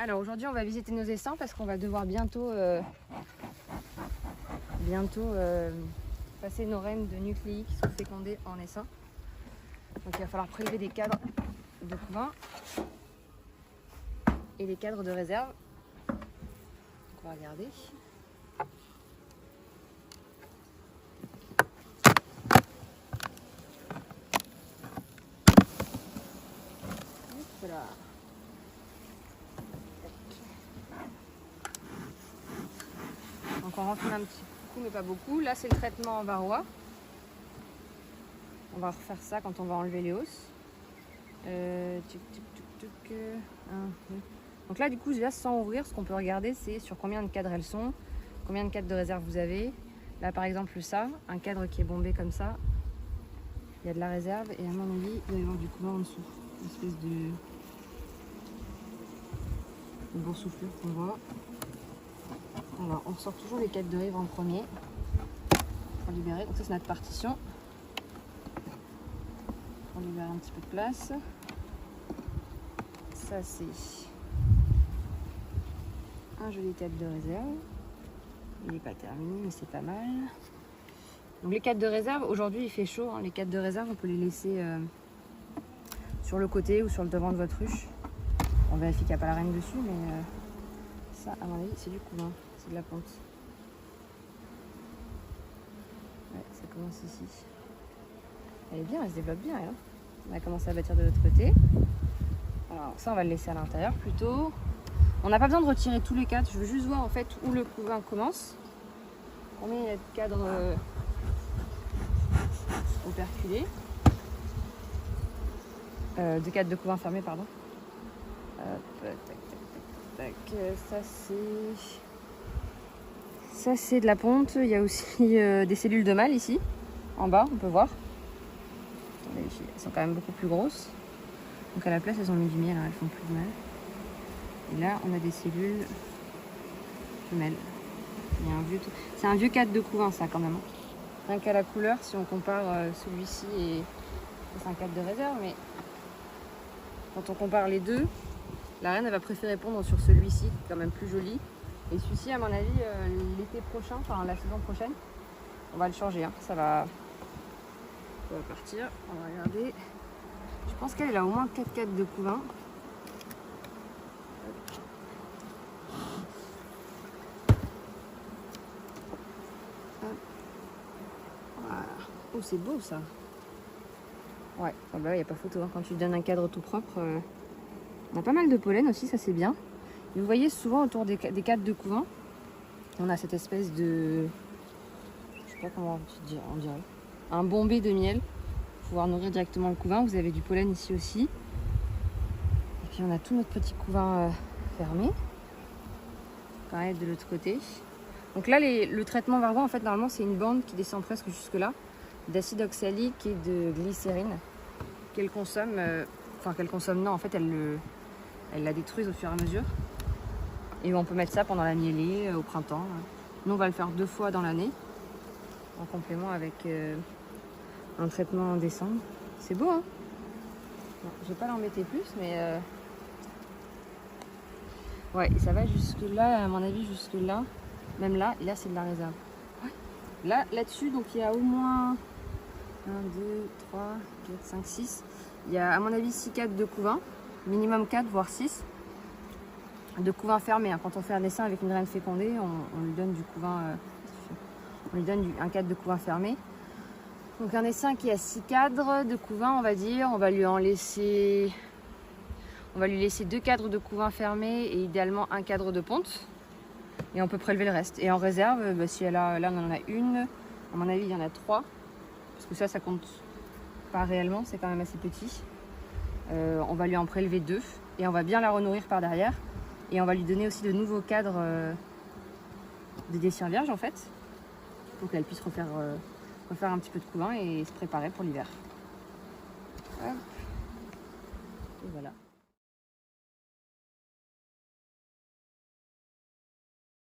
Alors aujourd'hui on va visiter nos essaims parce qu'on va devoir bientôt passer nos reines de nucléi qui sont fécondées en essaim. Donc il va falloir prélever des cadres de couvain et des cadres de réserve. Donc on va regarder. Voilà. Donc on renfile un petit coup mais pas beaucoup. Là c'est le traitement en varroa. On va refaire ça quand on va enlever les hausses. Donc là du coup déjà sans ouvrir, ce qu'on peut regarder c'est sur combien de cadres elles sont, combien de cadres de réserve vous avez. Là par exemple ça, un cadre qui est bombé comme ça, il y a de la réserve et à mon avis il doit y avoir du couvain en dessous. Une espèce de boursouflure qu'on voit. Alors on ressort toujours les cadres de rive en premier pour libérer. Donc ça c'est notre partition. Pour libérer un petit peu de place. Ça c'est un joli cadre de réserve. Il n'est pas terminé mais c'est pas mal. Donc les cadres de réserve, aujourd'hui il fait chaud. Hein. Les cadres de réserve on peut les laisser sur le côté ou sur le devant de votre ruche. On vérifie qu'il n'y a pas la reine dessus mais ça à mon avis c'est du couvain, c'est de la ponte. Ouais, ça commence ici. Elle est bien, elle se développe bien. Hein. On a commencé à bâtir de l'autre côté. Alors ça on va le laisser à l'intérieur plutôt. On n'a pas besoin de retirer tous les cadres, je veux juste voir en fait où le couvain commence. Combien il y a de cadres operculés. De cadres de couvain fermés, pardon. Hop, tac, tac, tac, tac. Ça c'est de la ponte. Il y a aussi des cellules de mâle ici, en bas, on peut voir. Elles sont quand même beaucoup plus grosses. Donc à la place, elles ont mis du miel, hein, elles font plus de mal. Et là, on a des cellules femelles. C'est un vieux cadre de couvain, ça, quand même. Rien qu'à la couleur, si on compare celui-ci et c'est un cadre de réserve, mais quand on compare les deux, la reine, elle va préférer pondre sur celui-ci, qui est quand même plus joli. Et celui-ci, à mon avis, l'été prochain, enfin la saison prochaine, on va le changer. Hein. Ça va partir. On va regarder. Je pense qu'elle a au moins 4 cadres de couvain. Voilà. Oh, c'est beau ça. Ouais, oh bah, y a pas photo. Hein. Quand tu donnes un cadre tout propre, on a pas mal de pollen aussi, ça c'est bien. Et vous voyez souvent autour des cadres de couvain, on a cette espèce de, je sais pas comment on dirait, un bombé de miel pour pouvoir nourrir directement le couvain. Vous avez du pollen ici aussi. Et puis on a tout notre petit couvain fermé. Pareil de l'autre côté. Donc là, le traitement varroa, en fait, normalement, c'est une bande qui descend presque jusque là, d'acide oxalique et de glycérine qu'elle consomme. Non, en fait, elle la détruise au fur et à mesure. Et on peut mettre ça pendant la mielée, au printemps. Nous, on va le faire 2 fois dans l'année, en complément avec un traitement en décembre. C'est beau, hein? Bon, je vais pas l'embêter plus, mais ouais, ça va jusque là, à mon avis, jusque là. Même là, et là, c'est de la réserve. Ouais. Là-dessus, donc il y a au moins 1, 2, 3, 4, 5, 6. Il y a, à mon avis, 6 cadres de couvain. Minimum 4, voire 6. De couvain fermé. Hein. Quand on fait un essaim avec une reine fécondée, on lui donne du couvain. On lui donne un cadre de couvain fermé. Donc un essaim qui a 6 cadres de couvain, on va dire. On va lui laisser 2 cadres de couvain fermés et idéalement un cadre de ponte. Et on peut prélever le reste. Et en réserve, bah, si là on en a une, à mon avis il y en a 3. Parce que ça compte pas réellement, c'est quand même assez petit. On va lui en prélever 2 et on va bien la renourrir par derrière. Et on va lui donner aussi de nouveaux cadres de dessins vierges en fait. Pour qu'elle puisse refaire un petit peu de couvain et se préparer pour l'hiver. Et voilà.